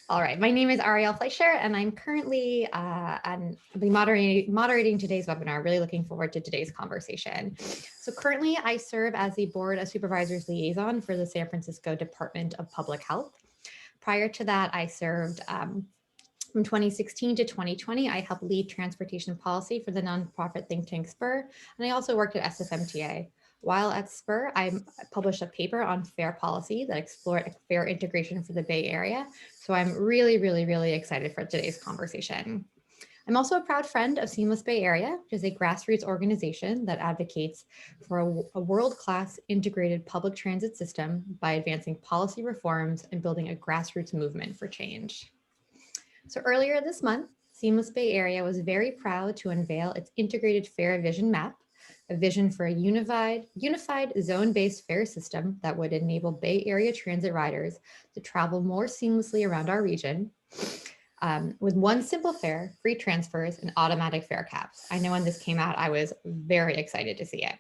All right, my name is Ariel Fleischer, and I'm currently I'll be moderating today's webinar. Really looking forward to today's conversation. So currently, I serve as the Board of Supervisors Liaison for the San Francisco Department of Public Health. Prior to that, I served from 2016 to 2020. I helped lead transportation policy for the nonprofit think tank Spur, and I also worked at SFMTA. While at Spur, I published a paper on fair policy that explored fair integration for the Bay Area. So I'm really excited for today's conversation. I'm also a proud friend of Seamless Bay Area, which is a grassroots organization that advocates for a world-class integrated public transit system by advancing policy reforms and building a grassroots movement for change. So earlier this month, Seamless Bay Area was very proud to unveil its integrated fare vision map, a vision for a unified zone-based fare system that would enable Bay Area transit riders to travel more seamlessly around our region with one simple fare, free transfers, and automatic fare caps. I know when this came out, I was very excited to see it.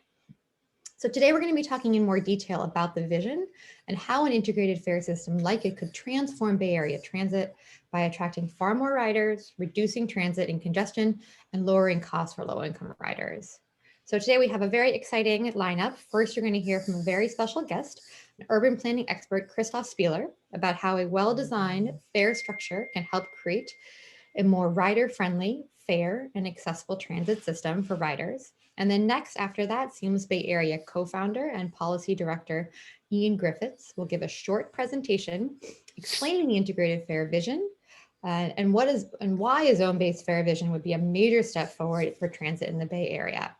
So today we're going to be talking in more detail about the vision and how an integrated fare system like it could transform Bay Area transit by attracting far more riders, reducing transit and congestion, and lowering costs for low-income riders. So today we have a very exciting lineup. First, you're going to hear from a very special guest, an urban planning expert, Christof Spieler, about how a well-designed fare structure can help create a more rider-friendly, fair, and accessible transit system for riders. And then next, after that, Seamless Bay Area co-founder and policy director, Ian Griffiths, will give a short presentation explaining the integrated fare vision and why a zone-based fare vision would be a major step forward for transit in the Bay Area.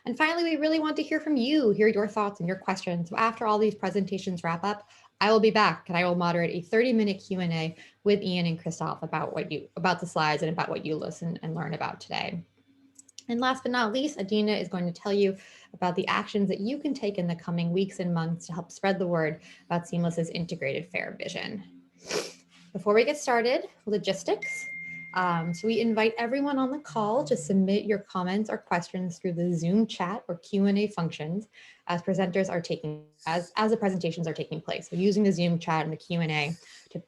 And finally, we really want to hear from you, hear your thoughts and your questions. So after all these presentations wrap up, I will be back and I will moderate a 30-minute Q&A with Ian and Christof about the slides and about what you listen and learn about today. And last but not least, Adina is going to tell you about the actions that you can take in the coming weeks and months to help spread the word about Seamless's integrated fare vision. Before we get started, logistics. So we invite everyone on the call to submit your comments or questions through the Zoom chat or Q&A functions as the presentations are taking place. So using the Zoom chat and the Q&A to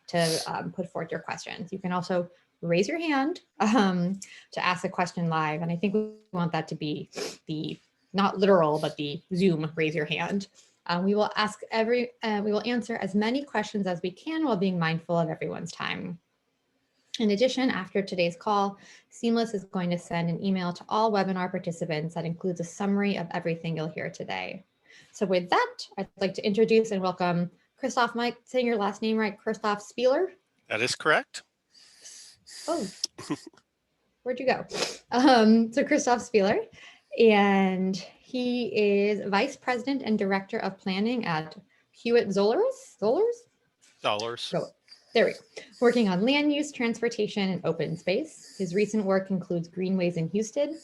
put forth your questions. You can also raise your hand to ask a question live. And I think we want that to be the, not literal, but the Zoom raise your hand. We will answer as many questions as we can while being mindful of everyone's time. In addition, after today's call, Seamless is going to send an email to all webinar participants that includes a summary of everything you'll hear today. So with that, I'd like to introduce and welcome Christof, Mike, saying your last name right, Christof Spieler? That is correct. Oh, where'd you go? So Christof Spieler, and he is Vice President and Director of Planning at Hewitt-Zollars? There we go. Working on land use, transportation, and open space. His recent work includes greenways in Houston,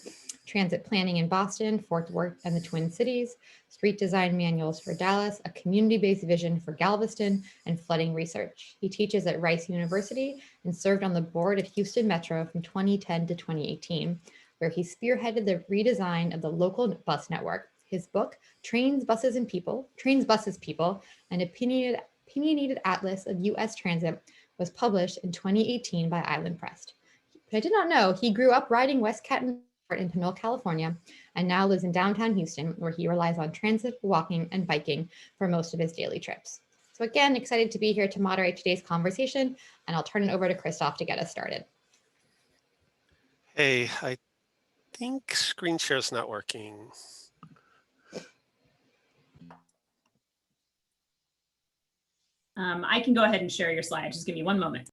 transit planning in Boston, Fort Worth and the Twin Cities, street design manuals for Dallas, a community-based vision for Galveston, and flooding research. He teaches at Rice University and served on the board of Houston Metro from 2010 to 2018, where he spearheaded the redesign of the local bus network. His book, Trains, Buses, People, an opinionated atlas of U.S. transit was published in 2018 by Island Press. But I did not know he grew up riding West Canton in Pinole, California, and now lives in downtown Houston, where he relies on transit, walking, and biking for most of his daily trips. So again, excited to be here to moderate today's conversation, and I'll turn it over to Christof to get us started. Hey, I think screen share's not working. I can go ahead and share your slide. Just give me one moment.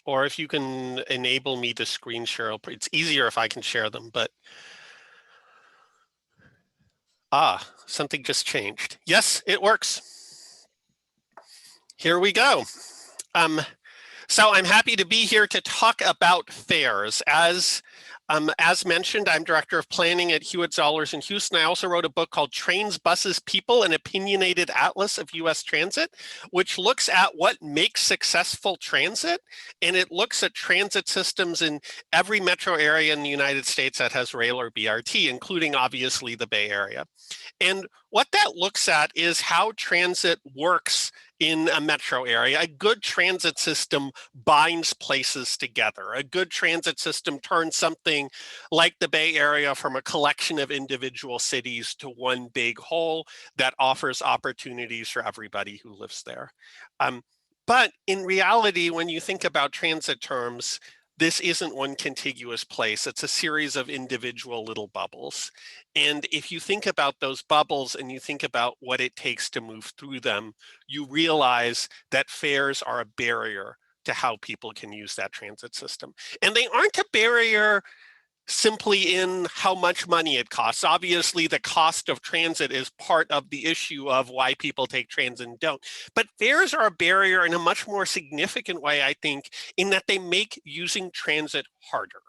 Or if you can enable me to screen share, it's easier if I can share them, but something just changed. Yes, it works. Here we go. So I'm happy to be here to talk about fares. As mentioned, I'm Director of Planning at Hewitt-Zollars in Houston. I also wrote a book called Trains, Buses, People, an Opinionated Atlas of U.S. Transit, which looks at what makes successful transit, and it looks at transit systems in every metro area in the United States that has rail or BRT, including obviously the Bay Area. And what that looks at is how transit works in a metro area. A good transit system binds places together. A good transit system turns something like the Bay Area from a collection of individual cities to one big whole that offers opportunities for everybody who lives there. But in reality, when you think about transit terms, this isn't one contiguous place. It's a series of individual little bubbles. And if you think about those bubbles and you think about what it takes to move through them, you realize that fares are a barrier to how people can use that transit system. And they aren't a barrier simply in how much money it costs. Obviously, the cost of transit is part of the issue of why people take transit and don't. But fares are a barrier in a much more significant way, I think, in that they make using transit harder.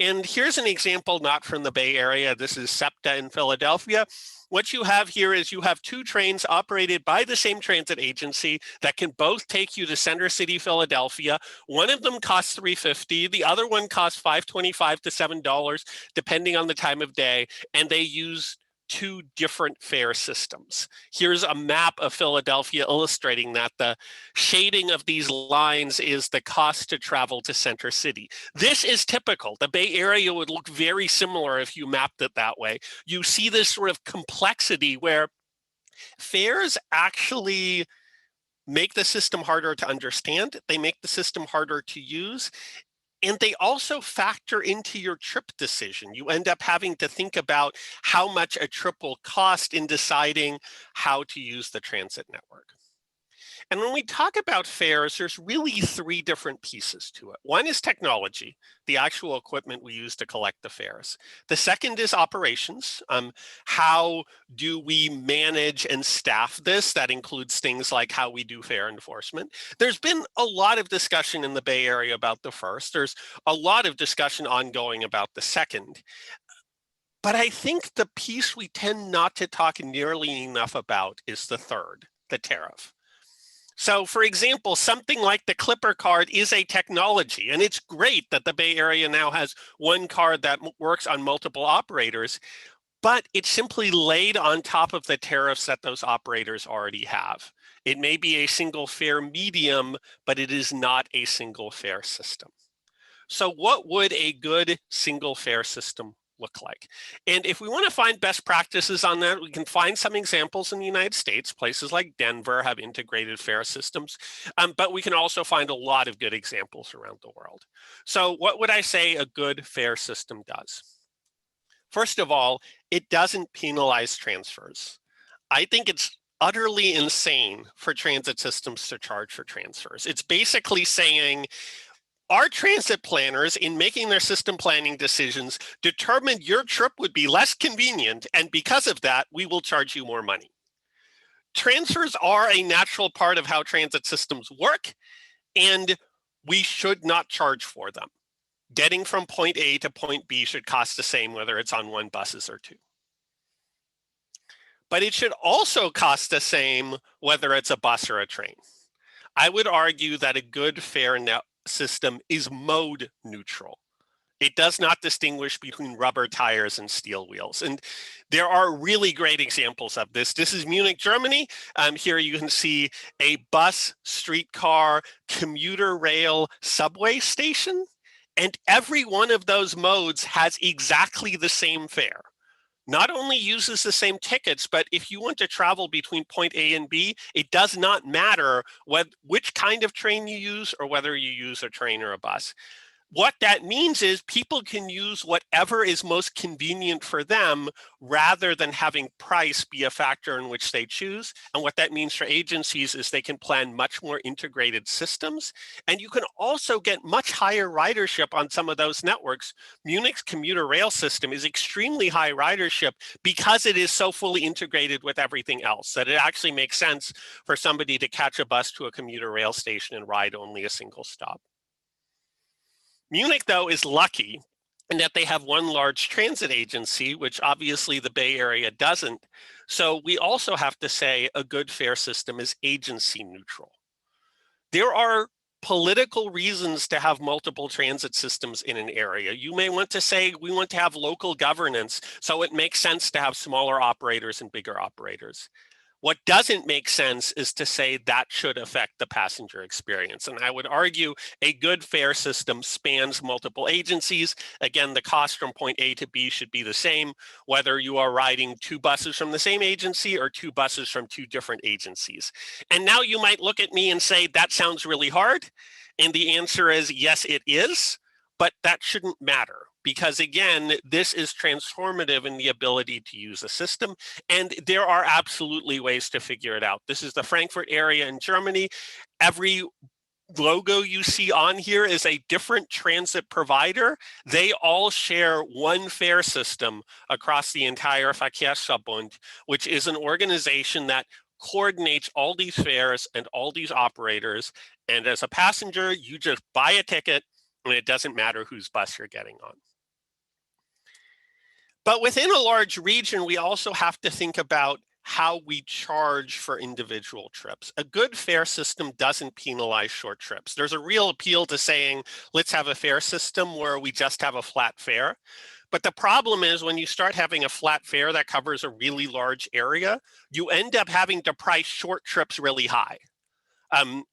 And here's an example not from the Bay Area. This is SEPTA in Philadelphia. What you have here is you have two trains operated by the same transit agency that can both take you to Center City, Philadelphia. One of them costs $3.50. The other one costs $5.25 to $7, depending on the time of day. And they use two different fare systems. Here's a map of Philadelphia illustrating that. The shading of these lines is the cost to travel to Center City. This is typical. The Bay Area would look very similar if you mapped it that way. You see this sort of complexity where fares actually make the system harder to understand. They make the system harder to use. And they also factor into your trip decision. You end up having to think about how much a trip will cost in deciding how to use the transit network. And when we talk about fares, there's really three different pieces to it. One is technology, the actual equipment we use to collect the fares. The second is operations. How do we manage and staff this? That includes things like how we do fare enforcement. There's been a lot of discussion in the Bay Area about the first. There's a lot of discussion ongoing about the second. But I think the piece we tend not to talk nearly enough about is the third, the tariff. So for example, something like the Clipper card is a technology, and it's great that the Bay Area now has one card that works on multiple operators, but it's simply laid on top of the tariffs that those operators already have. It may be a single fare medium, but it is not a single fare system. So what would a good single fare system look like? And if we want to find best practices on that, we can find some examples in the United States. Places like Denver have integrated fare systems, but we can also find a lot of good examples around the world. So what would I say a good fare system does? First of all, it doesn't penalize transfers. I think it's utterly insane for transit systems to charge for transfers. It's basically saying, our transit planners, in making their system planning decisions, determined your trip would be less convenient, and because of that, we will charge you more money. Transfers are a natural part of how transit systems work, and we should not charge for them. Getting from point A to point B should cost the same whether it's on one buses or two. But it should also cost the same whether it's a bus or a train. I would argue that a good fare system is mode neutral. It does not distinguish between rubber tires and steel wheels. And there are really great examples of this. This is Munich, Germany. Here you can see a bus, streetcar, commuter rail, subway station. And every one of those modes has exactly the same fare. Not only uses the same tickets, but if you want to travel between point A and B, it does not matter which kind of train you use or whether you use a train or a bus. What that means is people can use whatever is most convenient for them rather than having price be a factor in which they choose. And what that means for agencies is they can plan much more integrated systems. And you can also get much higher ridership on some of those networks. Munich's commuter rail system is extremely high ridership because it is so fully integrated with everything else that it actually makes sense for somebody to catch a bus to a commuter rail station and ride only a single stop. Munich, though, is lucky in that they have one large transit agency, which obviously the Bay Area doesn't. So we also have to say a good fare system is agency neutral. There are political reasons to have multiple transit systems in an area. You may want to say, we want to have local governance, so it makes sense to have smaller operators and bigger operators. What doesn't make sense is to say that should affect the passenger experience. And I would argue a good fare system spans multiple agencies. Again, the cost from point A to B should be the same, whether you are riding 2 buses from the same agency or 2 buses from 2 different agencies. And now you might look at me and say, that sounds really hard. And the answer is, yes, it is, but that shouldn't matter. Because again, this is transformative in the ability to use a system, and there are absolutely ways to figure it out. This is the Frankfurt area in Germany. Every logo you see on here is a different transit provider. They all share one fare system across the entire Verkehrsverbund, which is an organization that coordinates all these fares and all these operators. And as a passenger, you just buy a ticket, and it doesn't matter whose bus you're getting on. But within a large region, we also have to think about how we charge for individual trips. A good fare system doesn't penalize short trips. There's a real appeal to saying, let's have a fare system where we just have a flat fare. But the problem is when you start having a flat fare that covers a really large area, you end up having to price short trips really high.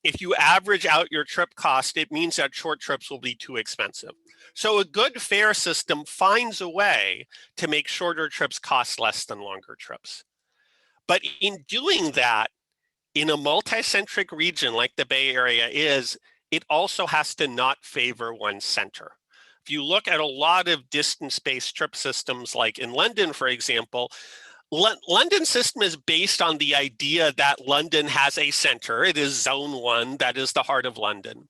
If you average out your trip cost, it means that short trips will be too expensive. So a good fare system finds a way to make shorter trips cost less than longer trips. But in doing that, in a multi-centric region like the Bay Area is, it also has to not favor one center. If you look at a lot of distance-based trip systems, like in London, for example, London's system is based on the idea that London has a center. It is zone 1, that is the heart of London.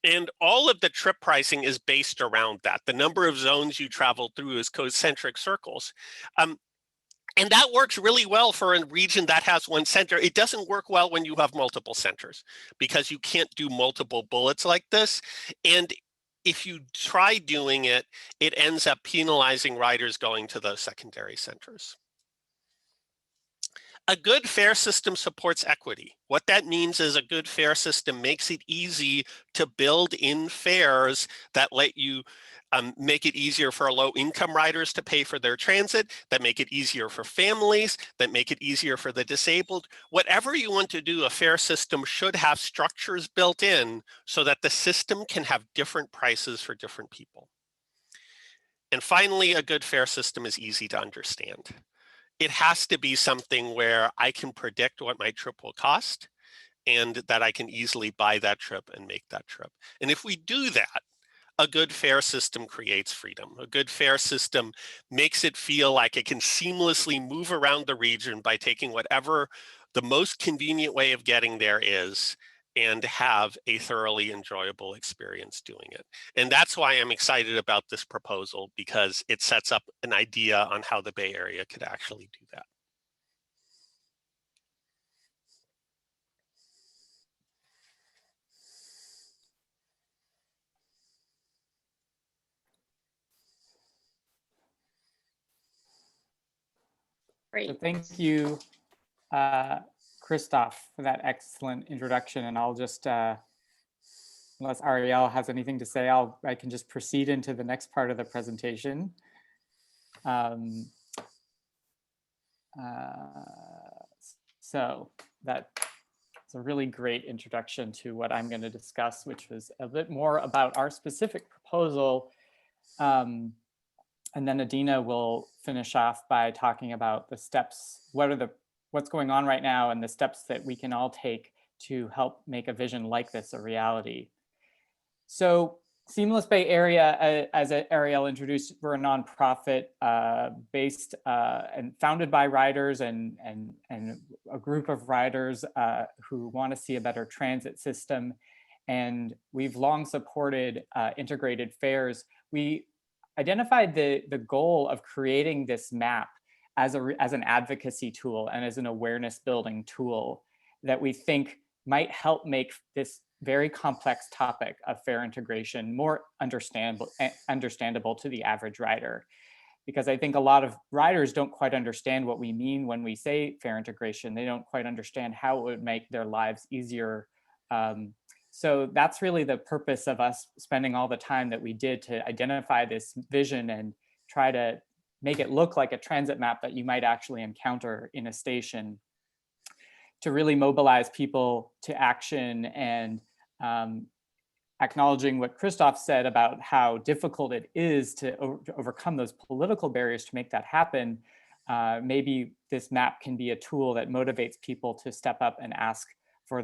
And all of the trip pricing is based around that. The number of zones you travel through is concentric circles. And that works really well for a region that has one center. It doesn't work well when you have multiple centers because you can't do multiple bullets like this. And if you try doing it, it ends up penalizing riders going to those secondary centers. A good fare system supports equity. What that means is a good fare system makes it easy to build in fares that let you make it easier for low-income riders to pay for their transit, that make it easier for families, that make it easier for the disabled. Whatever you want to do, a fare system should have structures built in so that the system can have different prices for different people. And finally, a good fare system is easy to understand. It has to be something where I can predict what my trip will cost and that I can easily buy that trip and make that trip. And if we do that, a good fare system creates freedom. A good fare system makes it feel like it can seamlessly move around the region by taking whatever the most convenient way of getting there is and have a thoroughly enjoyable experience doing it. And that's why I'm excited about this proposal, because it sets up an idea on how the Bay Area could actually do that. Great. So thank you, Christof, for that excellent introduction. And I'll just, unless Ariel has anything to say, I can just proceed into the next part of the presentation. So that's a really great introduction to what I'm going to discuss, which was a bit more about our specific proposal. And then Adina will finish off by talking about the steps, what's going on right now and the steps that we can all take to help make a vision like this a reality. So Seamless Bay Area, as Ariel introduced, we're a nonprofit based and founded by riders and a group of riders who want to see a better transit system. And we've long supported integrated fares. We identified the goal of creating this map as an advocacy tool and as an awareness building tool that we think might help make this very complex topic of fare integration more understandable to the average rider. Because I think a lot of riders don't quite understand what we mean when we say fare integration. They don't quite understand how it would make their lives easier. So that's really the purpose of us spending all the time that we did to identify this vision and try to make it look like a transit map that you might actually encounter in a station, to really mobilize people to action, and acknowledging what Christof said about how difficult it is to overcome those political barriers to make that happen. Maybe this map can be a tool that motivates people to step up and ask for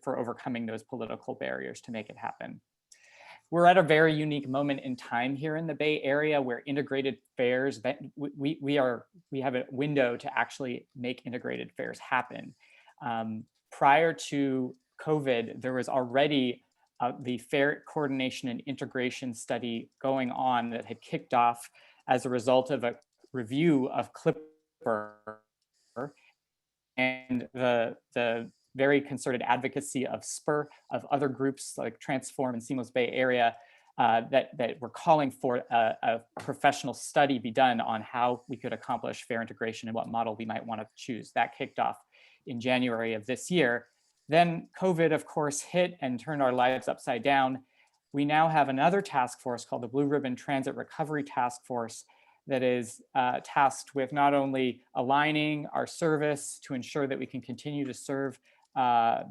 for overcoming those political barriers to make it happen. We're at a very unique moment in time here in the Bay Area where integrated fairs, we have a window to actually make integrated fairs happen. Prior to COVID, there was already the fair coordination and integration study going on that had kicked off as a result of a review of Clipper and the very concerted advocacy of SPUR, of other groups like Transform and Seamless Bay Area, that were calling for a professional study be done on how we could accomplish fair integration and what model we might want to choose. That kicked off in January of this year. Then COVID, of course, hit and turned our lives upside down. We now have another task force called the Blue Ribbon Transit Recovery Task Force that is tasked with not only aligning our service to ensure that we can continue to serve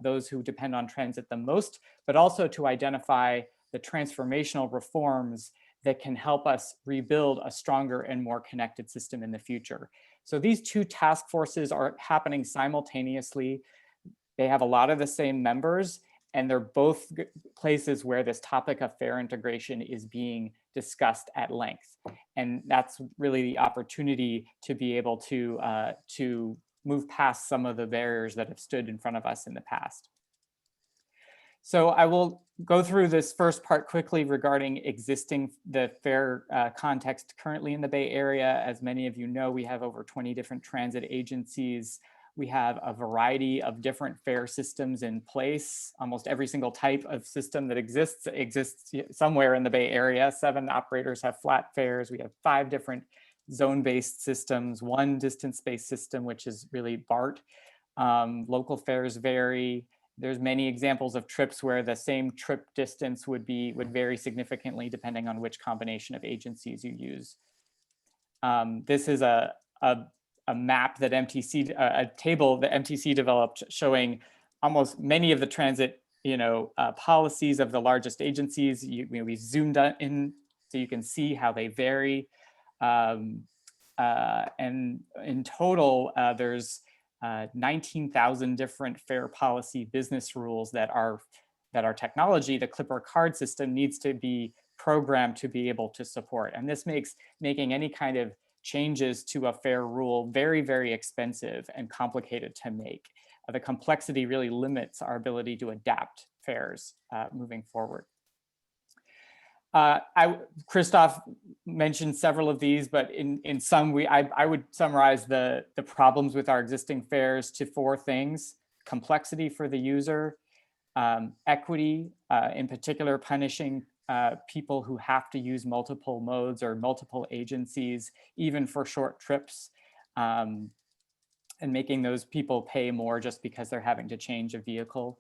those who depend on transit the most, but also to identify the transformational reforms that can help us rebuild a stronger and more connected system in the future. So these two task forces are happening simultaneously. They have a lot of the same members, and they're both places where this topic of fair integration is being discussed at length. And that's really the opportunity to be able to move past some of the barriers that have stood in front of us in the past. So I will go through this first part quickly regarding the fair context currently in the Bay Area. As many of you know, we have over 20 different transit agencies. We have a variety of different fare systems in place. Almost every single type of system that exists somewhere in the Bay Area. 7 operators have flat fares. We have 5 different zone-based systems, 1 distance-based system, which is really BART. Local fares vary. There's many examples of trips where the same trip distance would vary significantly depending on which combination of agencies you use. This is a map that a table that MTC developed showing almost many of the transit policies of the largest agencies. We zoomed in so you can see how they vary. And in total, there's 19,000 different fare policy business rules that our technology, the Clipper card system, needs to be programmed to be able to support. And this makes making any kind of changes to a fare rule very, very expensive and complicated to make. The complexity really limits our ability to adapt fares moving forward. Christof mentioned several of these, but in some, I would summarize the problems with our existing fares to 4 things: complexity for the user, equity, in particular punishing people who have to use multiple modes or multiple agencies, even for short trips, and making those people pay more just because they're having to change a vehicle.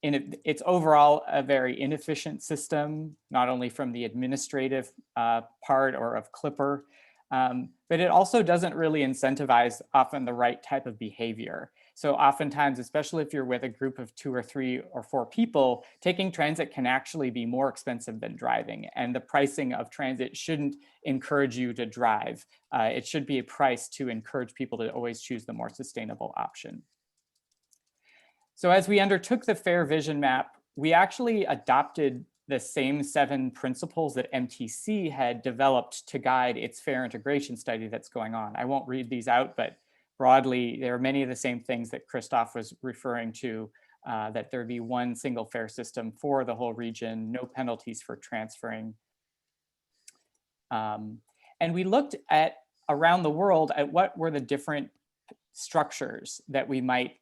It's overall a very inefficient system, not only from the administrative part or of Clipper, but it also doesn't really incentivize often the right type of behavior. So oftentimes, especially if you're with a group of 2 or 3 or 4 people, taking transit can actually be more expensive than driving. And the pricing of transit shouldn't encourage you to drive. It should be a price to encourage people to always choose the more sustainable option. So as we undertook the Fair Vision Map, we actually adopted the same 7 principles that MTC had developed to guide its fair integration study that's going on. I won't read these out, but broadly, there are many of the same things that Christof was referring to, that there be 1 single fare system for the whole region, no penalties for transferring. And we looked at around the world at what were the different structures that we might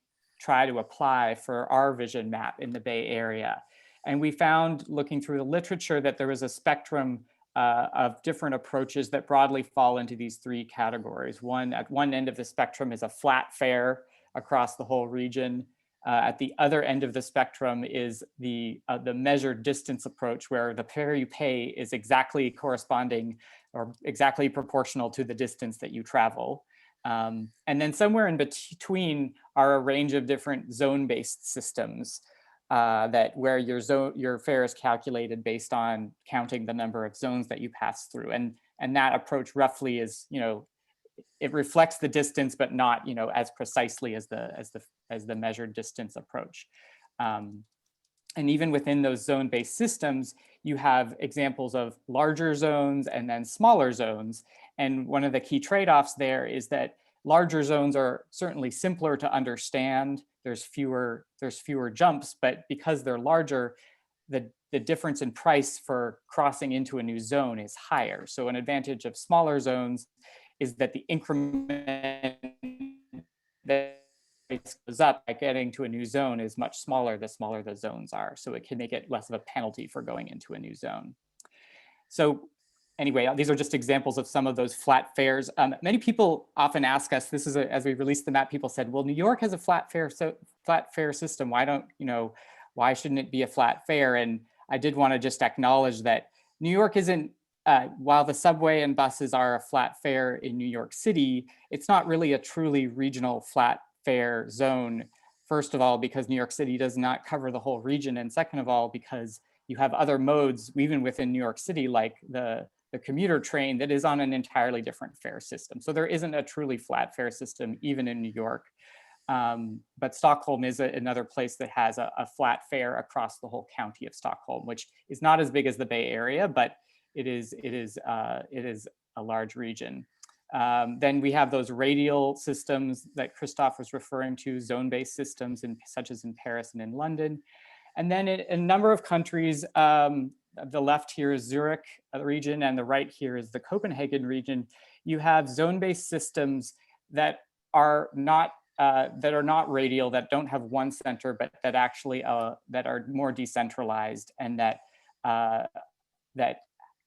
try to apply for our vision map in the Bay Area. And we found, looking through the literature, that there was a spectrum of different approaches that broadly fall into these 3 categories. At one end of the spectrum is a flat fare across the whole region. At the other end of the spectrum is the measured distance approach, where the fare you pay is exactly corresponding or exactly proportional to the distance that you travel. And then somewhere in between are a range of different zone-based systems where your fare is calculated based on counting the number of zones that you pass through. And that approach roughly is, it reflects the distance, but not, as precisely as the measured distance approach. And even within those zone-based systems, you have examples of larger zones and then smaller zones. And one of the key trade-offs there is that larger zones are certainly simpler to understand. There's fewer jumps, but because they're larger, the difference in price for crossing into a new zone is higher. So an advantage of smaller zones is that the increment that goes up by getting to a new zone is much smaller the smaller the zones are. So it can make it less of a penalty for going into a new zone. So anyway, these are just examples of some of those flat fares. Many people often ask us, as we released the map, people said, well, New York has a flat fare system. Why shouldn't it be a flat fare? And I did want to just acknowledge that New York isn't, while the subway and buses are a flat fare in New York City, it's not really a truly regional flat fare zone. First of all, because New York City does not cover the whole region. And second of all, because you have other modes, even within New York City, like the commuter train that is on an entirely different fare system. So there isn't a truly flat fare system, even in New York. But Stockholm is another place that has a flat fare across the whole county of Stockholm, which is not as big as the Bay Area, but it is a large region. Then we have those radial systems that Christof was referring to, zone-based systems such as in Paris and in London. And then in a number of countries, the left here is Zurich region and the right here is the Copenhagen region. You have zone-based systems that are not radial, that don't have one center, but that actually that are more decentralized, and that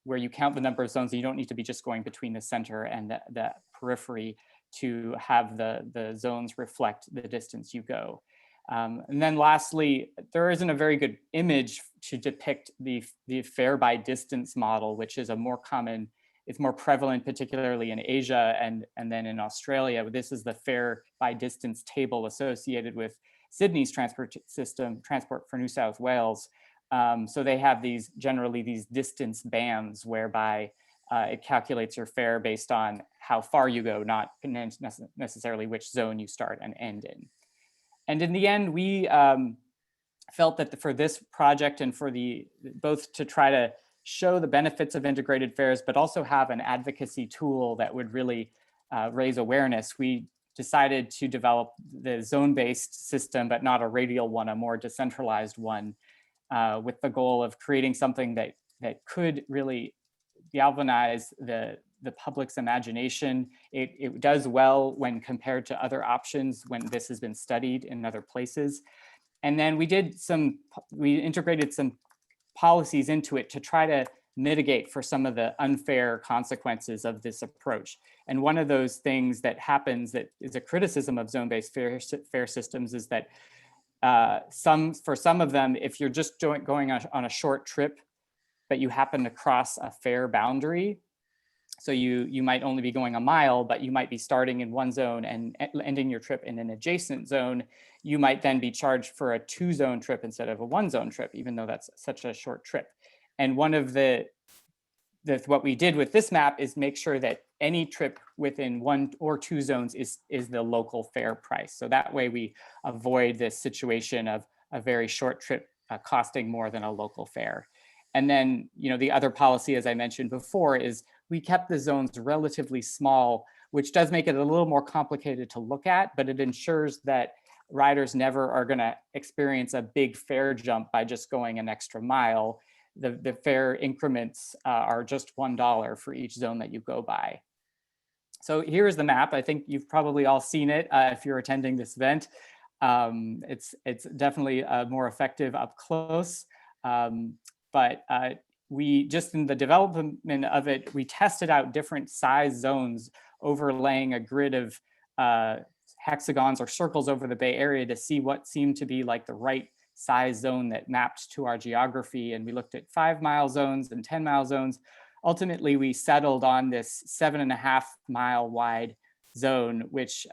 where you count the number of zones, you don't need to be just going between the center and the periphery to have the zones reflect the distance you go. And then lastly, there isn't a very good image to depict the fare by distance model, which is it's more prevalent, particularly in Asia and then in Australia. This is the fare by distance table associated with Sydney's transport system, Transport for New South Wales. So they have generally these distance bands whereby it calculates your fare based on how far you go, not necessarily which zone you start and end in. And in the end, we felt that for this project and for both to try to show the benefits of integrated fares, but also have an advocacy tool that would really raise awareness, we decided to develop the zone-based system, but not a radial one, a more decentralized one, with the goal of creating something that could really galvanize the public's imagination. It does well when compared to other options when this has been studied in other places. And then we integrated some policies into it to try to mitigate for some of the unfair consequences of this approach. And one of those things that happens that is a criticism of zone-based fare systems is that for some of them, if you're just going on a short trip, but you happen to cross a fare boundary, so you might only be going a mile, but you might be starting in one zone and ending your trip in an adjacent zone, you might then be charged for a 2-zone trip instead of a 1-zone trip, even though that's such a short trip. And one of what we did with this map is make sure that any trip within 1 or 2 zones is the local fare price. So that way we avoid this situation of a very short trip costing more than a local fare. And then, the other policy, as I mentioned before, is we kept the zones relatively small, which does make it a little more complicated to look at, but it ensures that riders never are going to experience a big fare jump by just going an extra mile. The fare increments are just $1 for each zone that you go by. So here is the map. I think you've probably all seen it if you're attending this event. It's definitely more effective up close. But we just in the development of it, we tested out different size zones overlaying a grid of hexagons or circles over the Bay Area to see what seemed to be like the right size zone that mapped to our geography. And we looked at 5-mile zones and 10-mile zones. Ultimately, we settled on this 7.5-mile wide zone, which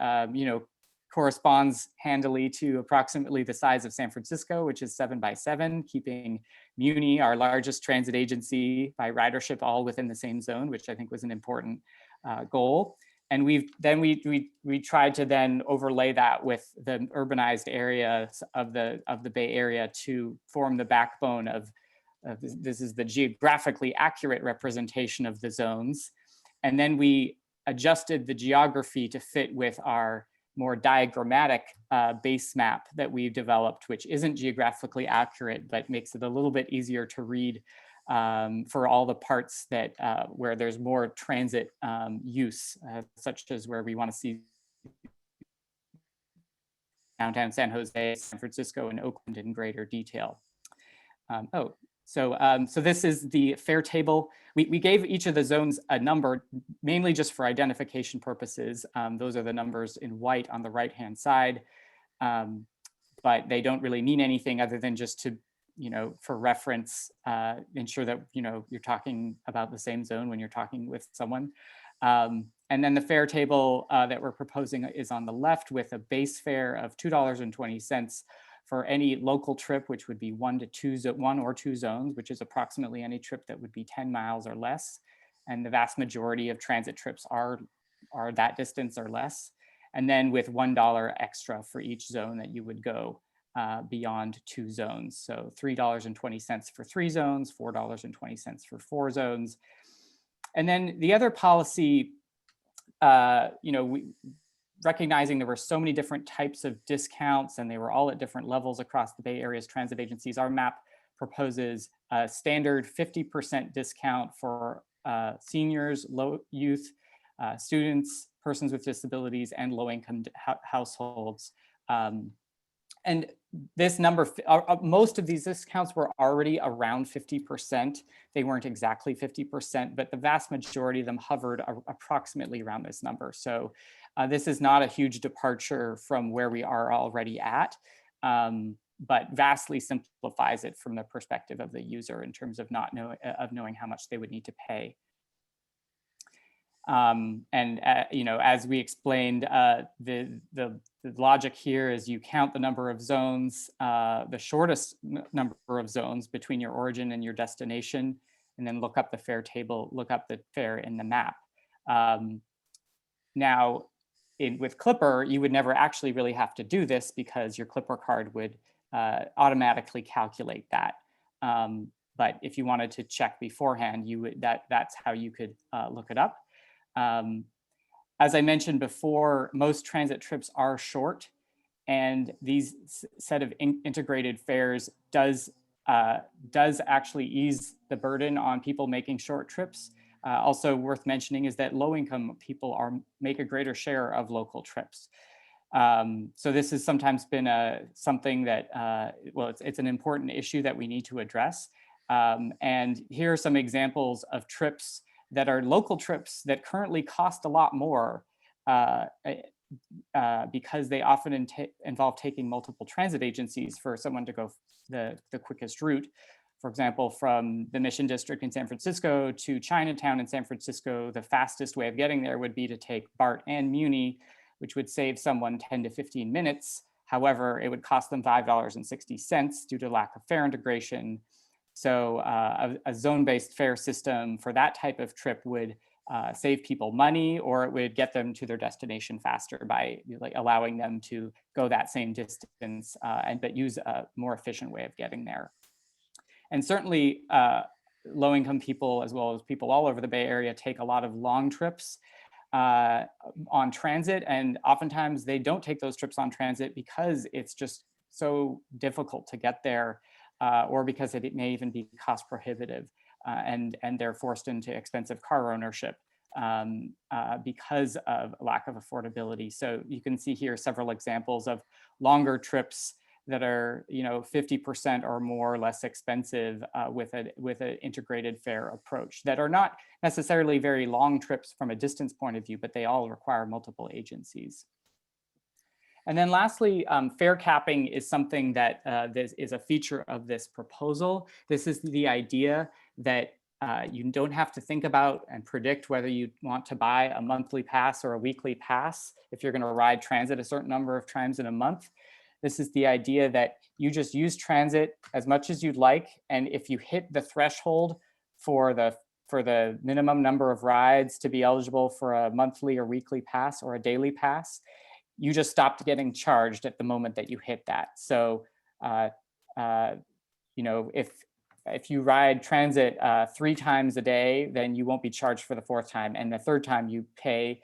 corresponds handily to approximately the size of San Francisco, which is 7 by 7, keeping Muni, our largest transit agency, by ridership all within the same zone, which I think was an important goal. And we tried to then overlay that with the urbanized areas of the Bay Area to form the backbone of this is the geographically accurate representation of the zones. And then we adjusted the geography to fit with our more diagrammatic base map that we've developed, which isn't geographically accurate, but makes it a little bit easier to read for all the parts that where there's more transit use, such as where we want to see downtown San Jose, San Francisco, and Oakland in greater detail. So this is the fare table. We gave each of the zones a number, mainly just for identification purposes. Those are the numbers in white on the right-hand side, but they don't really mean anything other than just to, for reference, ensure that, you're talking about the same zone when you're talking with someone. And then the fare table that we're proposing is on the left with a base fare of $2.20 for any local trip, which would be 1 or 2 zones, which is approximately any trip that would be 10 miles or less. And the vast majority of transit trips are that distance or less. And then with $1 extra for each zone that you would go beyond 2 zones. So $3.20 for 3 zones, $4.20 for 4 zones. And then the other policy, recognizing there were so many different types of discounts and they were all at different levels across the Bay Area's transit agencies, our map proposes a standard 50% discount for seniors, low youth, students, persons with disabilities, and low-income households. And this number, most of these discounts were already around 50%. They weren't exactly 50%, but the vast majority of them hovered approximately around this number. So this is not a huge departure from where we are already at, but vastly simplifies it from the perspective of the user in terms of knowing how much they would need to pay. As we explained, the logic here is you count the number of zones, the shortest number of zones between your origin and your destination, and then look up the fare table, look up the fare in the map. Now, with Clipper, you would never actually really have to do this because your Clipper card would automatically calculate that. But if you wanted to check beforehand, that's how you could look it up. As I mentioned before, most transit trips are short, and these set of integrated fares does actually ease the burden on people making short trips. Also worth mentioning is that low-income people make a greater share of local trips. So this has sometimes been something that, it's an important issue that we need to address. And here are some examples of trips that are local trips that currently cost a lot more because they often involve taking multiple transit agencies for someone to go the quickest route. For example, from the Mission District in San Francisco to Chinatown in San Francisco, the fastest way of getting there would be to take BART and Muni, which would save someone 10 to 15 minutes. However, it would cost them $5.60 due to lack of fare integration. So a zone-based fare system for that type of trip would save people money, or it would get them to their destination faster by allowing them to go that same distance but use a more efficient way of getting there. And certainly low-income people, as well as people all over the Bay Area, take a lot of long trips on transit, and oftentimes they don't take those trips on transit because it's just so difficult to get there, or because it may even be cost prohibitive, and they're forced into expensive car ownership because of lack of affordability. So you can see here several examples of longer trips that are 50% or more less expensive with an integrated fare approach, that are not necessarily very long trips from a distance point of view, but they all require multiple agencies. And then lastly, fare capping is something that this is a feature of this proposal. This is the idea that you don't have to think about and predict whether you want to buy a monthly pass or a weekly pass if you're going to ride transit a certain number of times in a month. This is the idea that you just use transit as much as you'd like, and if you hit the threshold for the minimum number of rides to be eligible for a monthly or weekly pass or a daily pass, you just stopped getting charged at the moment that you hit that. So, you know, if you ride transit 3 times a day, then you won't be charged for the 4th time. And the 3rd time you pay,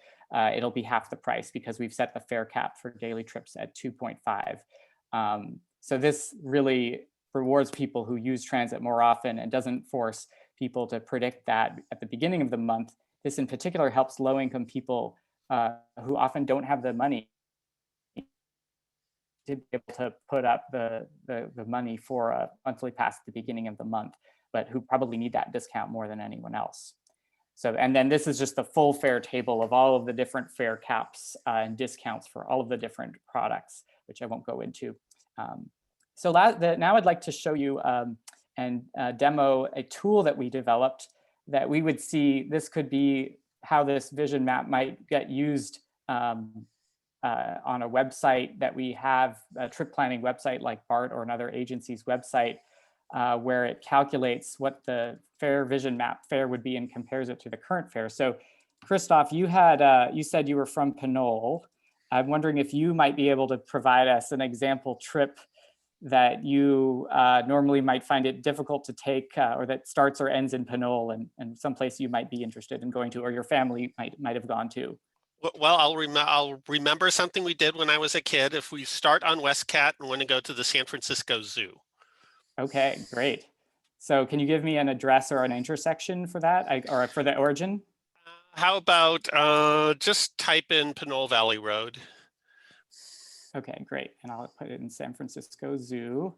it'll be half the price because we've set the fare cap for daily trips at 2.5. So this really rewards people who use transit more often and doesn't force people to predict that at the beginning of the month. This in particular helps low-income people who often don't have the money to be able to put up the money for a monthly pass at the beginning of the month, but who probably need that discount more than anyone else. So, and then this is just the full fare table of all of the different fare caps and discounts for all of the different products, which I won't go into. So now I'd like to show you and demo a tool that we developed that we would see this could be how this vision map might get used on a website that we have, a trip planning website like BART or another agency's website, where it calculates what the fare vision map fare would be and compares it to the current fare. So Christof, you said you were from Pinole. I'm wondering if you might be able to provide us an example trip that you normally might find it difficult to take or that starts or ends in Pinole and someplace you might be interested in going to or your family might have gone to. Well, I'll remember something we did when I was a kid. If we start on Westcat and want to go to the San Francisco Zoo. Okay, great. So can you give me an address or an intersection for that or for the origin? How about just type in Pinole Valley Road. Okay, great. And I'll put it in San Francisco Zoo.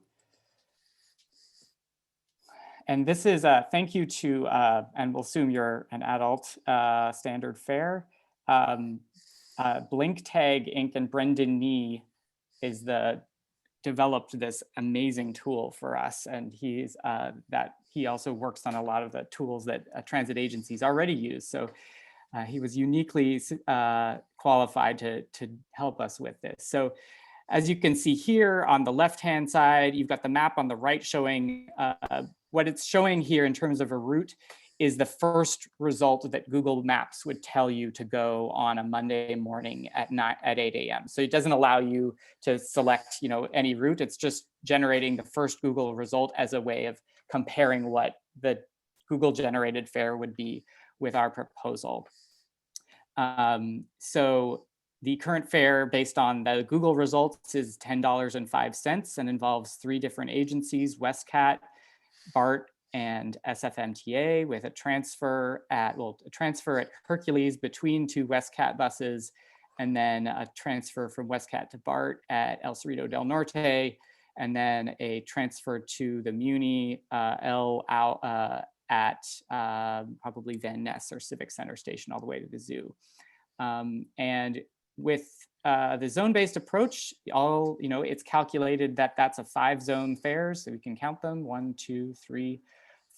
And this is a thank you to, and we'll assume you're an adult, standard fare. Blink Tag Inc. and Brendan Nee developed this amazing tool for us, and he also works on a lot of the tools that transit agencies already use. So he was uniquely qualified to help us with this. So as you can see here on the left-hand side, you've got the map on the right showing what it's showing here in terms of a route is the first result that Google Maps would tell you to go on a Monday morning at 8 a.m. So it doesn't allow you to select, any route. It's just generating the first Google result as a way of comparing what the Google generated fare would be with our proposal. So the current fare based on the Google results is $10.05 and involves 3 different agencies, Westcat, BART, and SFMTA, with a transfer at Hercules between 2 Westcat buses, and then a transfer from Westcat to BART at El Cerrito del Norte, and then a transfer to the Muni at probably Van Ness or Civic Center Station all the way to the zoo. And with the zone-based approach, it's calculated that that's a 5-zone fare, so we can count them 1, 2, 3,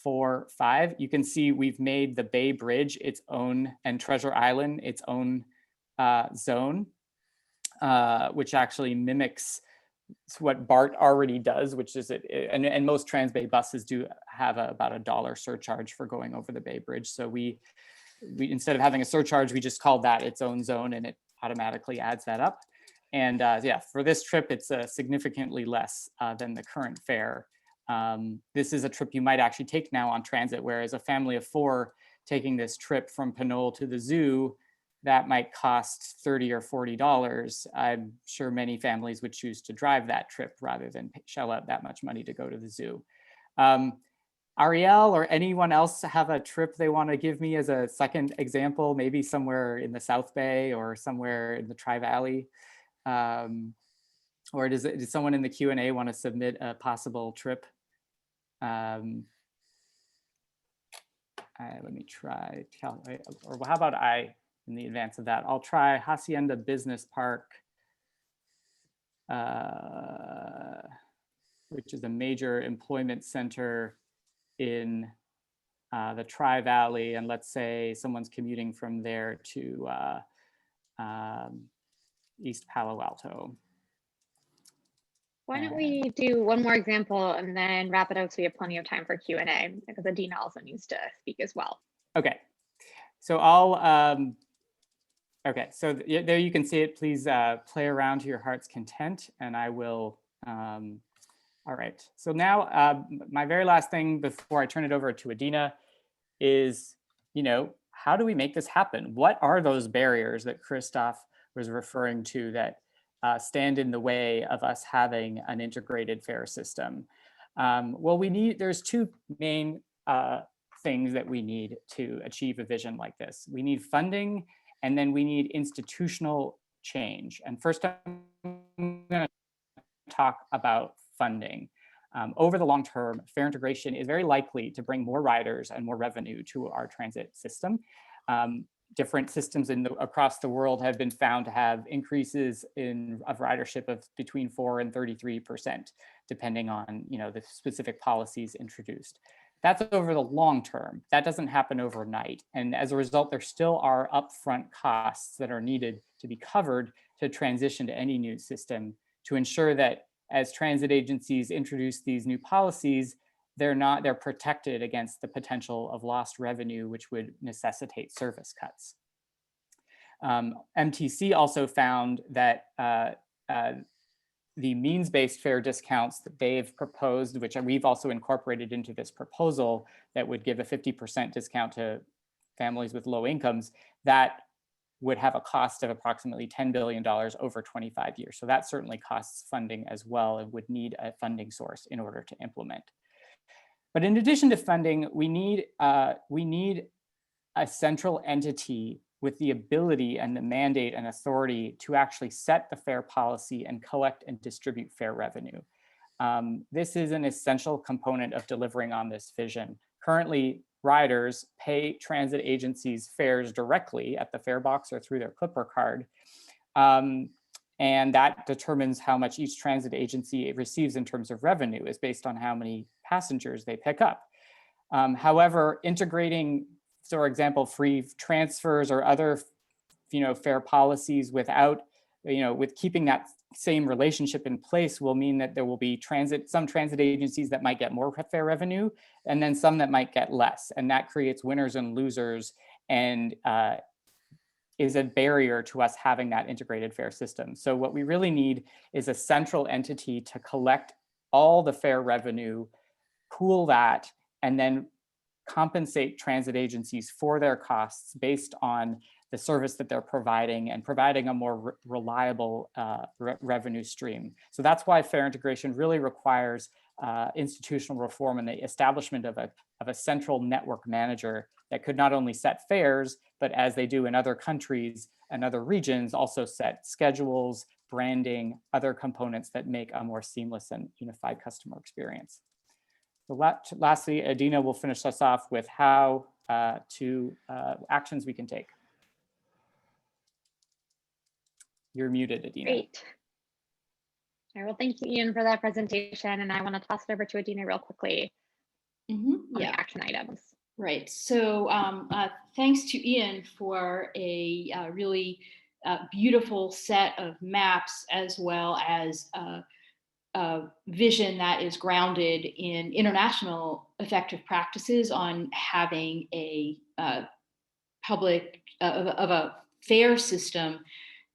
4, 5. You can see we've made the Bay Bridge its own and Treasure Island its own zone, which actually mimics what BART already does, which is and most Transbay buses do have about $1 surcharge for going over the Bay Bridge. So we instead of having a surcharge, we just called that its own zone, and it automatically adds that up. And yeah, for this trip, it's significantly less than the current fare. This is a trip you might actually take now on transit, whereas a family of 4 taking this trip from Pinole to the zoo, that might cost $30 or $40. I'm sure many families would choose to drive that trip rather than shell out that much money to go to the zoo. Ariel or anyone else have a trip they want to give me as a second example, maybe somewhere in the South Bay or somewhere in the Tri-Valley? Or does someone in the Q&A want to submit a possible trip? Let me try, or how about in the advance of that, I'll try Hacienda Business Park which is a major employment center in the Tri-Valley, and let's say someone's commuting from there to East Palo Alto. Why don't we do one more example and then wrap it up so we have plenty of time for Q&A, because Adina also needs to speak as well. Okay, so I'll, okay, so there you can see it. Please play around to your heart's content, and I will, all right. So now my very last thing before I turn it over to Adina is, how do we make this happen? What are those barriers that Christof was referring to that stand in the way of us having an integrated fare system? Well, there's two main things that we need to achieve a vision like this. We need funding, and then we need institutional change. And first, I'm going to talk about funding. Over the long term, fare integration is very likely to bring more riders and more revenue to our transit system. Different systems across the world have been found to have increases of ridership of between 4 and 33%, depending on the specific policies introduced. That's over the long term. That doesn't happen overnight. And as a result, there still are upfront costs that are needed to be covered to transition to any new system, to ensure that as transit agencies introduce these new policies, they're protected against the potential of lost revenue, which would necessitate service cuts. MTC also found that the means-based fare discounts that they've proposed, which we've also incorporated into this proposal, that would give a 50% discount to families with low incomes, that would have a cost of approximately $10 billion over 25 years. So that certainly costs funding as well, and would need a funding source in order to implement. But in addition to funding, we need a central entity with the ability and the mandate and authority to actually set the fare policy and collect and distribute fare revenue. This is an essential component of delivering on this vision. Currently, riders pay transit agencies fares directly at the fare box or through their Clipper card. And that determines how much each transit agency receives in terms of revenue, is based on how many passengers they pick up. However, integrating, for example, free transfers or other fare policies without, with keeping that same relationship in place, will mean that there will be some transit agencies that might get more fare revenue, and then some that might get less. And that creates winners and losers, and is a barrier to us having that integrated fare system. So what we really need is a central entity to collect all the fare revenue, pool that, and then compensate transit agencies for their costs based on the service that they're providing, and providing a more reliable revenue stream. So that's why fare integration really requires institutional reform and the establishment of a central network manager that could not only set fares, but as they do in other countries and other regions, also set schedules, branding, other components that make a more seamless and unified customer experience. So lastly, Adina will finish us off with how actions we can take. You're muted, Adina. Great. All right, well, thank you, Ian, for that presentation. And I want to toss it over to Adina real quickly on the action items. Right. So thanks to Ian for a really beautiful set of maps, as well as a vision that is grounded in international effective practices on having a public of a fare system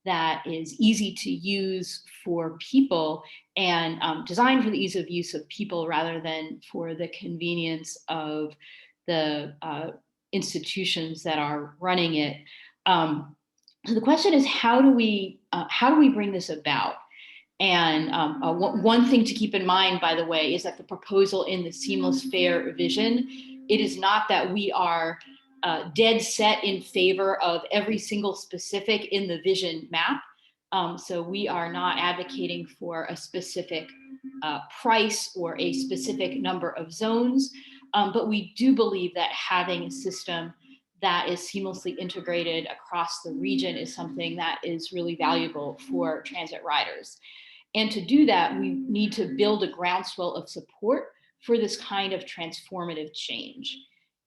that is easy to use for people, and designed for the ease of use of people rather than for the convenience of the institutions that are running it. So the question is, how do we bring this about? And one thing to keep in mind, by the way, is that the proposal in the seamless fare vision, it is not that we are dead set in favor of every single specific in the vision map. So we are not advocating for a specific price or a specific number of zones, but we do believe that having a system that is seamlessly integrated across the region is something that is really valuable for transit riders. And to do that, we need to build a groundswell of support for this kind of transformative change.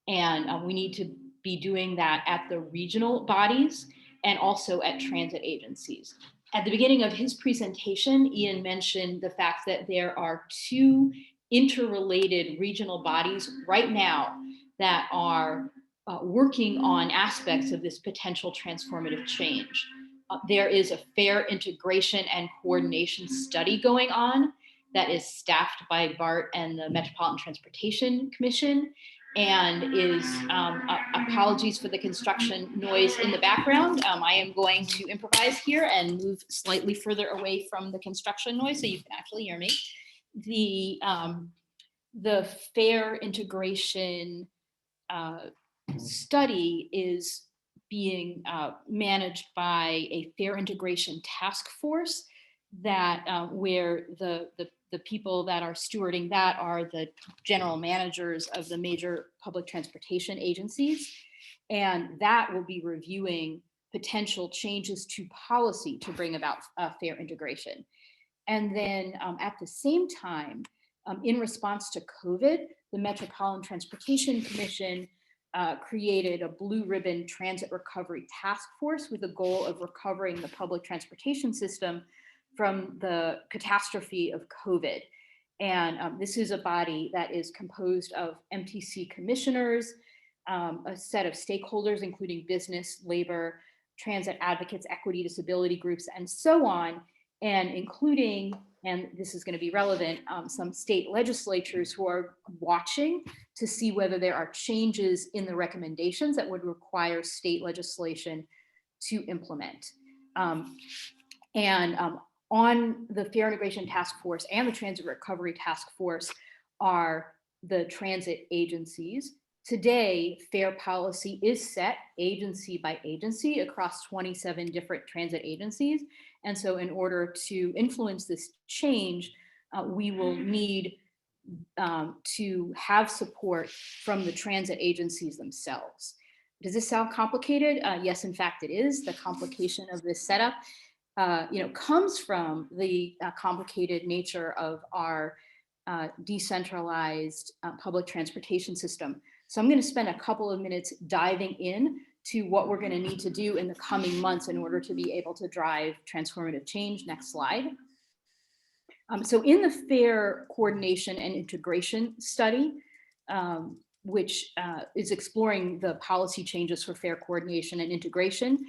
And we need to be doing that at the regional bodies and also at transit agencies. At the beginning of his presentation, Ian mentioned the fact that there are 2 interrelated regional bodies right now that are working on aspects of this potential transformative change. There is a fare integration and coordination study going on that is staffed by BART and the Metropolitan Transportation Commission, and is, apologies for the construction noise in the background. I am going to improvise here and move slightly further away from the construction noise so you can actually hear me. The fare integration study is being managed by a fare integration task force that where the people that are stewarding that are the general managers of the major public transportation agencies. And that will be reviewing potential changes to policy to bring about fare integration. And then at the same time, in response to COVID, the Metropolitan Transportation Commission created a blue ribbon transit recovery task force with the goal of recovering the public transportation system from the catastrophe of COVID. And this is a body that is composed of MTC commissioners, a set of stakeholders, including business, labor, transit advocates, equity, disability groups, and so on, and including, and this is going to be relevant, some state legislatures who are watching to see whether there are changes in the recommendations that would require state legislation to implement. On the Fare Integration Task Force and the Transit Recovery Task Force are the transit agencies. Today, fare policy is set agency by agency across 27 different transit agencies. And so in order to influence this change, we will need to have support from the transit agencies themselves. Does this sound complicated? Yes, in fact, it is. The complication of this setup comes from the complicated nature of our decentralized public transportation system. So I'm going to spend a couple of minutes diving in to what we're going to need to do in the coming months in order to be able to drive transformative change. Next slide. So in the fare coordination and integration study, which is exploring the policy changes for fare coordination and integration,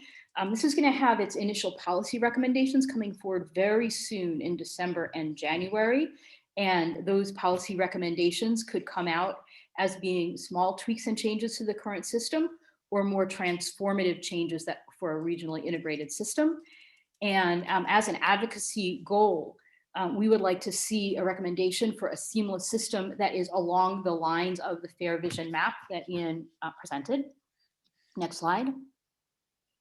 this is going to have its initial policy recommendations coming forward very soon in December and January. And those policy recommendations could come out as being small tweaks and changes to the current system, or more transformative changes that for a regionally integrated system. And as an advocacy goal, we would like to see a recommendation for a seamless system that is along the lines of the Fare Vision map that Ian presented. Next slide.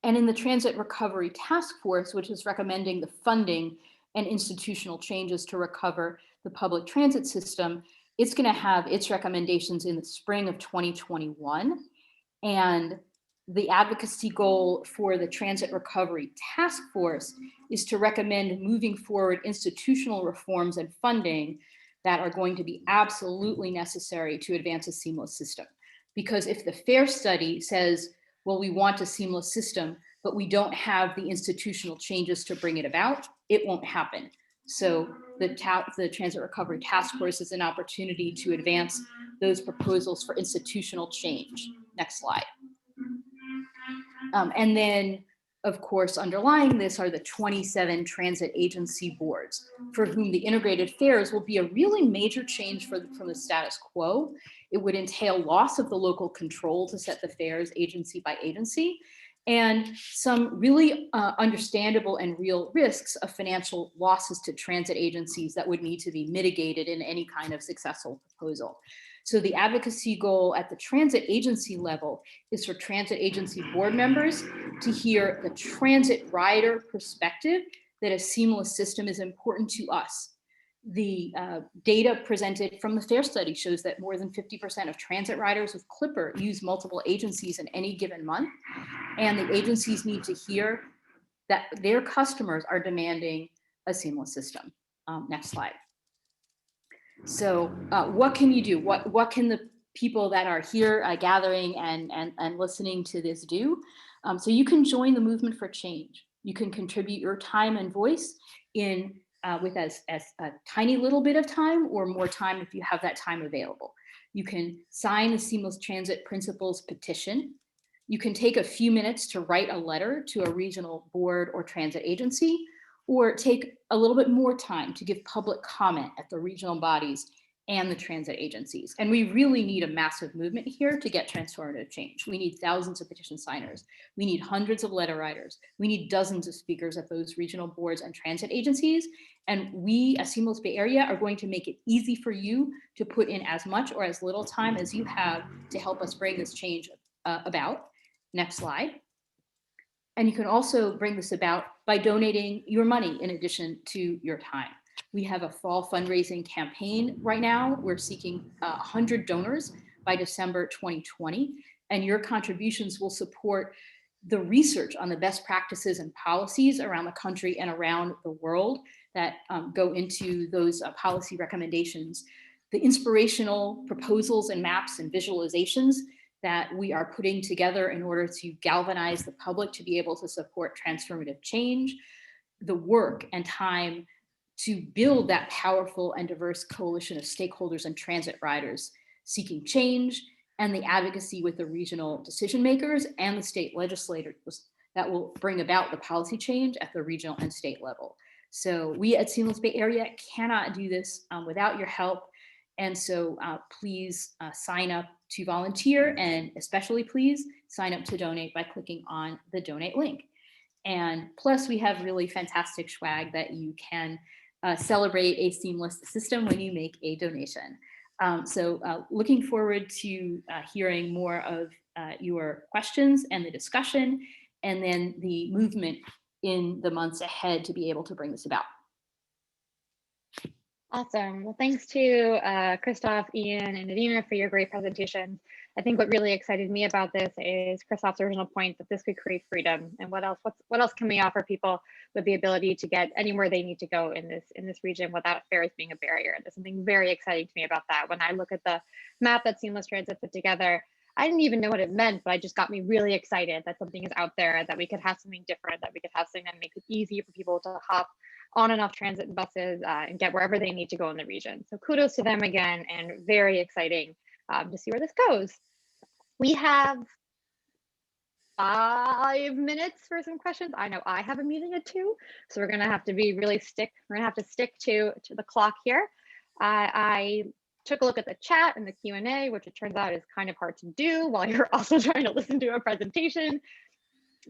And in the Transit Recovery Task Force, which is recommending the funding and institutional changes to recover the public transit system, it's going to have its recommendations in the spring of 2021. And the advocacy goal for the Transit Recovery Task Force is to recommend moving forward institutional reforms and funding that are going to be absolutely necessary to advance a seamless system. Because if the FARE study says, well, we want a seamless system, but we don't have the institutional changes to bring it about, it won't happen. So the Transit Recovery Task Force is an opportunity to advance those proposals for institutional change. Next slide. And then, of course, underlying this are the 27 transit agency boards, for whom the integrated fares will be a really major change from the status quo. It would entail loss of the local control to set the fares agency by agency, and some really understandable and real risks of financial losses to transit agencies that would need to be mitigated in any kind of successful proposal. So the advocacy goal at the transit agency level is for transit agency board members to hear the transit rider perspective that a seamless system is important to us. The data presented from the FARE study shows that more than 50% of transit riders with Clipper use multiple agencies in any given month. And the agencies need to hear that their customers are demanding a seamless system. Next slide. So what can you do? What can the people that are here gathering and listening to this do? So you can join the movement for change. You can contribute your time and voice in with as a tiny little bit of time or more time if you have that time available. You can sign the Seamless Transit Principles petition. You can take a few minutes to write a letter to a regional board or transit agency, or take a little bit more time to give public comment at the regional bodies and the transit agencies. And we really need a massive movement here to get transformative change. We need thousands of petition signers. We need hundreds of letter writers. We need dozens of speakers at those regional boards and transit agencies. And we, as Seamless Bay Area, are going to make it easy for you to put in as much or as little time as you have to help us bring this change about. Next slide. And you can also bring this about by donating your money in addition to your time. We have a fall fundraising campaign right now. We're seeking 100 donors by December 2020, and your contributions will support the research on the best practices and policies around the country and around the world that go into those policy recommendations, the inspirational proposals and maps and visualizations that we are putting together in order to galvanize the public to be able to support transformative change, the work and time to build that powerful and diverse coalition of stakeholders and transit riders seeking change, and the advocacy with the regional decision makers and the state legislators that will bring about the policy change at the regional and state level. So we at Seamless Bay Area cannot do this without your help. And so please sign up to volunteer, and especially please sign up to donate by clicking on the donate link. And plus we have really fantastic swag that you can celebrate a seamless system when you make a donation. So looking forward to hearing more of your questions and the discussion, and then the movement in the months ahead to be able to bring this about. Awesome. Well, thanks to Christof, Ian, and Nadina for your great presentations. I think what really excited me about this is Christof's original point that this could create freedom. And what else can we offer people with the ability to get anywhere they need to go in this region without fares being a barrier? There's something very exciting to me about that. When I look at the map that Seamless Transit put together, I didn't even know what it meant, but it just got me really excited that something is out there, that we could have something different, that we could have something that makes it easy for people to hop on and off transit buses and get wherever they need to go in the region. So kudos to them again, and very exciting to see where this goes. We have 5 minutes for some questions. I know I have a meeting at 2, so we're gonna have to be really stick to the clock here. I took a look at the chat and the Q&A, which it turns out is kind of hard to do while you're also trying to listen to a presentation.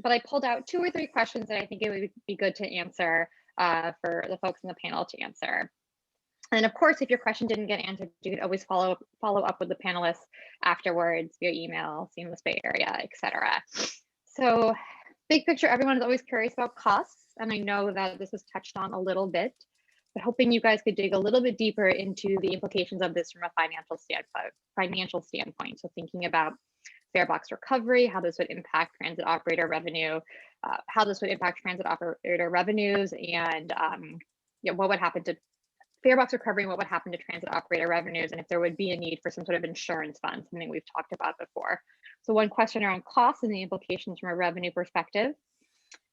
But I pulled out 2 or 3 questions that I think it would be good to answer for the folks in the panel to answer. And of course, if your question didn't get answered, you could always follow up with the panelists afterwards via email, Seamless Bay Area, etc. So big picture, everyone is always curious about costs. And I know that this was touched on a little bit, but hoping you guys could dig a little bit deeper into the implications of this from a financial standpoint. So thinking about fare box recovery, how this would impact transit operator revenue, how this would impact transit operator revenues, and what would happen to fare box recovery, and what would happen to transit operator revenues, and if there would be a need for some sort of insurance fund, something we've talked about before. So one question around costs and the implications from a revenue perspective.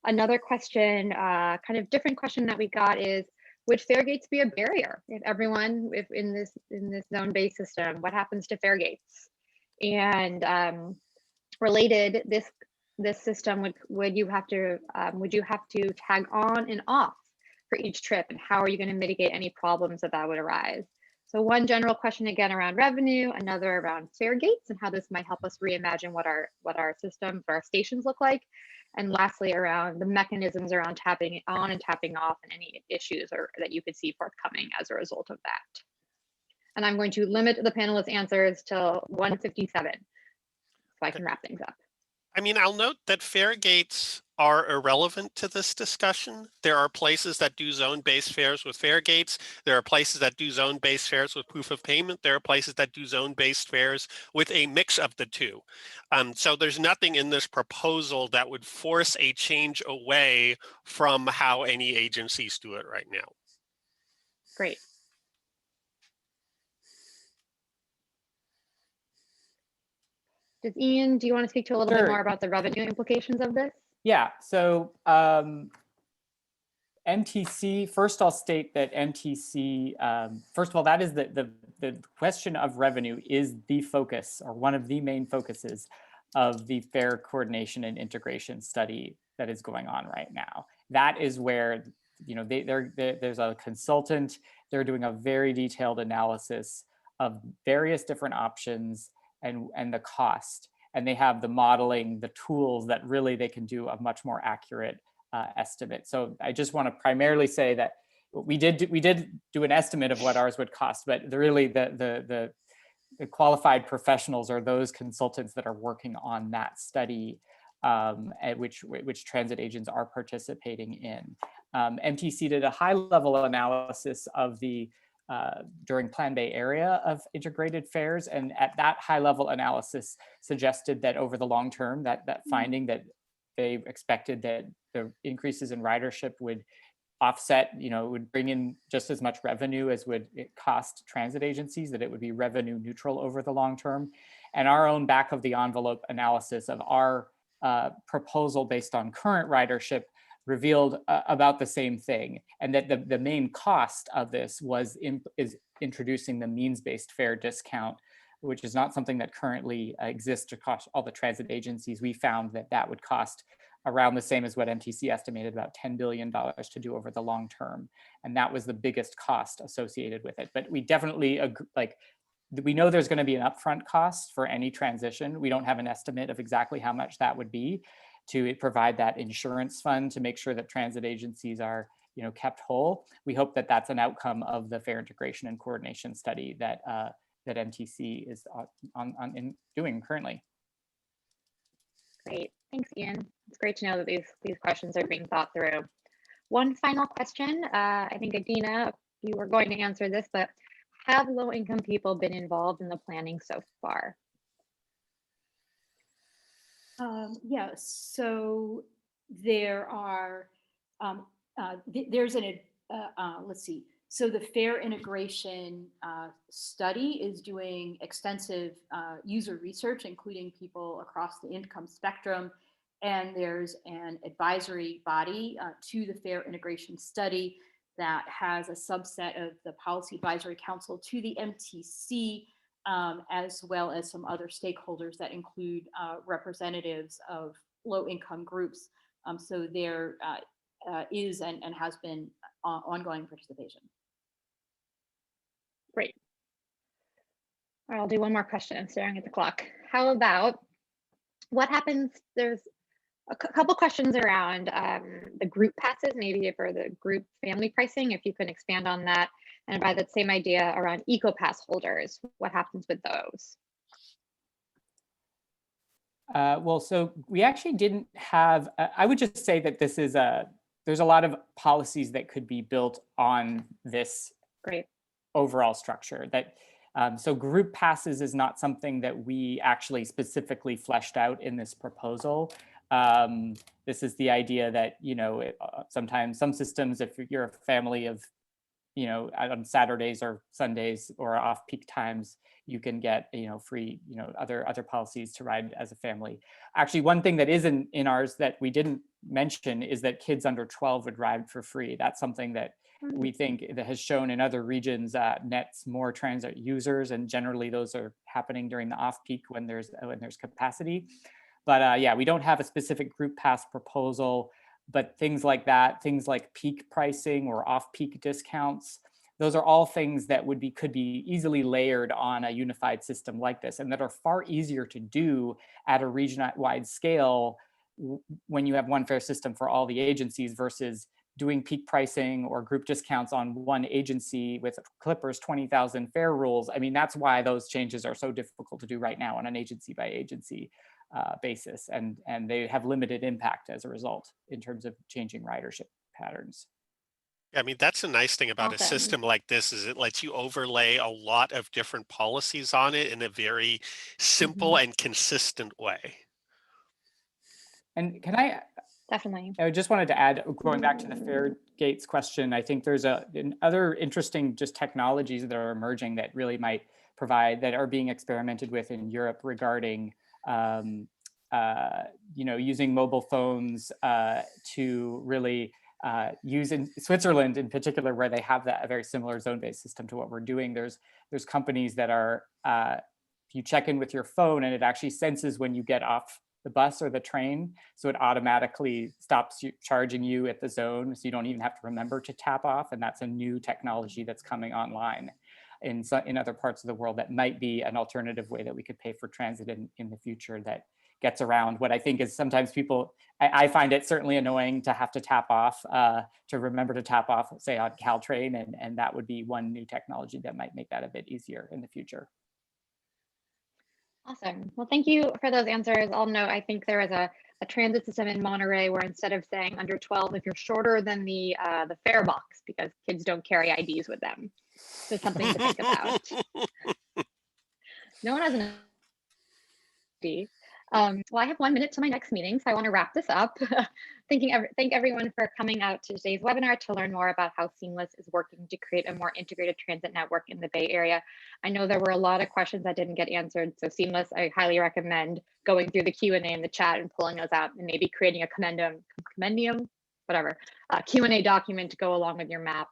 Another question, kind of different question that we got is, would fare gates be a barrier if in this zone-based system? What happens to fare gates? And related, this system would you have to tag on and off for each trip, and how are you going to mitigate any problems that would arise? So one general question again around revenue, another around fare gates and how this might help us reimagine what our systems, our stations look like, and lastly around the mechanisms around tapping on and tapping off and any issues that you could see forthcoming as a result of that. And I'm going to limit the panelists' answers till 1:57 so I can wrap things up. I mean, I'll note that fare gates are irrelevant to this discussion. There are places that do zone-based fares with fare gates. There are places that do zone-based fares with proof of payment. There are places that do zone-based fares with a mix of the two. So there's nothing in this proposal that would force a change away from how any agencies do it right now. Great. Ian, do you want to speak to a little bit more about the revenue implications of this? Yeah, so MTC, first I'll state that MTC, first of all, that is the question of revenue is the focus, or one of the main focuses of the FAIR coordination and integration study that is going on right now. That is where, you know, there's a consultant, they're doing a very detailed analysis of various different options and the cost. And they have the modeling, the tools that really they can do a much more accurate estimate. So I just want to primarily say that we did do an estimate of what ours would cost, but really the qualified professionals are those consultants that are working on that study, which transit agents are participating in. MTC did a high-level analysis of the during Plan Bay area of integrated fares, and at that high-level analysis suggested that over the long term, that finding that they expected that the increases in ridership would offset, you know, would bring in just as much revenue as would it cost transit agencies, that it would be revenue neutral over the long term. And our own back of the envelope analysis of our proposal based on current ridership revealed about the same thing, and that the main cost of this is introducing the means-based fare discount, which is not something that currently exists across all the transit agencies. We found that would cost around the same as what MTC estimated, about $10 billion to do over the long term. And that was the biggest cost associated with it. But we definitely we know there's going to be an upfront cost for any transition. We don't have an estimate of exactly how much that would be to provide that insurance fund to make sure that transit agencies are, you know, kept whole. We hope that that's an outcome of the fare integration and coordination study that that MTC is doing currently. Great, thanks, Ian. It's great to know that these questions are being thought through. One final question. I think Adina, you were going to answer this, but have low-income people been involved in the planning so far? Yeah, so there are, there's an, let's see. So the fare integration study is doing extensive user research, including people across the income spectrum. And there's an advisory body to the fare integration study that has a subset of the Policy Advisory Council to the MTC, as well as some other stakeholders that include representatives of low-income groups. So there is and has been ongoing participation. Great. All right, I'll do one more question. I'm staring at the clock. How about what happens? There's a couple questions around the group passes, maybe for the group family pricing, if you can expand on that. And by that same idea around eco-pass holders, what happens with those? Well, so we actually didn't have, I would just say that this is there's a lot of policies that could be built on this Great. Overall structure. That so group passes is not something that we actually specifically fleshed out in this proposal. This is the idea that, you know, sometimes some systems, if you're a family of, you know, on Saturdays or Sundays or off-peak times, you can get, you know, free, you know, other policies to ride as a family. Actually, one thing that isn't in ours that we didn't mention is that kids under 12 would ride for free. That's something that we think that has shown in other regions nets more transit users, and generally those are happening during the off-peak when there's capacity. But yeah, we don't have a specific group pass proposal, but things like that, things like peak pricing or off-peak discounts, those are all things that could be easily layered on a unified system like this, and that are far easier to do at a region-wide scale when you have one fare system for all the agencies versus doing peak pricing or group discounts on one agency with Clipper's 20,000 fare rules. I mean, that's why those changes are so difficult to do right now on an agency by agency basis, and they have limited impact as a result in terms of changing ridership patterns. I mean, that's the nice thing about Awesome. a system like this is it lets you overlay a lot of different policies on it in a very simple and consistent way. And can I Definitely. I just wanted to add, going back to the fare gates question, I think there's other interesting just technologies that are emerging that really might provide, that are being experimented with in Europe regarding using mobile phones to really use in Switzerland in particular, where they have that a very similar zone-based system to what we're doing. There's companies that are, you check in with your phone and it actually senses when you get off the bus or the train. So it automatically stops charging you at the zone. So you don't even have to remember to tap off. And that's a new technology that's coming online in other parts of the world that might be an alternative way that we could pay for transit in the future that gets around what I think is sometimes people, I find it certainly annoying to have to tap off, to remember to tap off, say on Caltrain, and that would be one new technology that might make that a bit easier in the future. Awesome. Well, thank you for those answers. I'll note, I think there is a transit system in Monterey where instead of saying under 12, if you're shorter than the fare box, because kids don't carry IDs with them. So something to think about. No one has an ID. Well, I have 1 minute to my next meeting, so I want to wrap this up. Thank everyone for coming out to today's webinar to learn more about how Seamless is working to create a more integrated transit network in the Bay Area. I know there were a lot of questions that didn't get answered, so Seamless, I highly recommend going through the Q&A in the chat and pulling those out and maybe creating a Q&A document to go along with your map.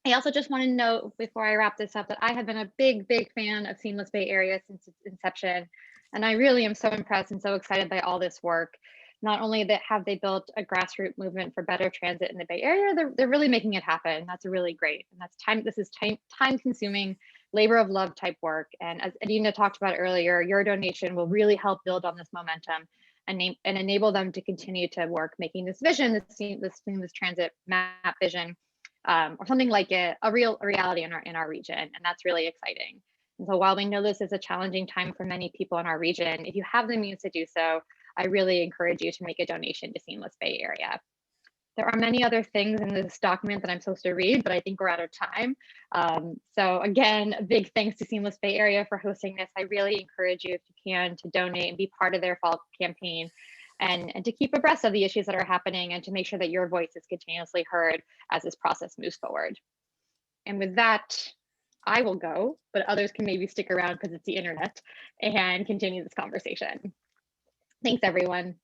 I also just want to note before I wrap this up that I have been a big fan of Seamless Bay Area since its inception. And I really am so impressed and so excited by all this work. Not only that have they built a grassroots movement for better transit in the Bay Area, they're really making it happen. That's really great. And this is time consuming, labor of love type work. And as Adina talked about earlier, your donation will really help build on this momentum and enable them to continue to work, making this vision, this transit map vision, or something like it, a reality in our region. And that's really exciting. And so while we know this is a challenging time for many people in our region, if you have the means to do so, I really encourage you to make a donation to Seamless Bay Area. There are many other things in this document that I'm supposed to read, but I think we're out of time. So again, a big thanks to Seamless Bay Area for hosting this. I really encourage you, if you can, to donate and be part of their fall campaign and to keep abreast of the issues that are happening and to make sure that your voice is continuously heard as this process moves forward. And with that, I will go, but others can maybe stick around because it's the internet and continue this conversation. Thanks, everyone.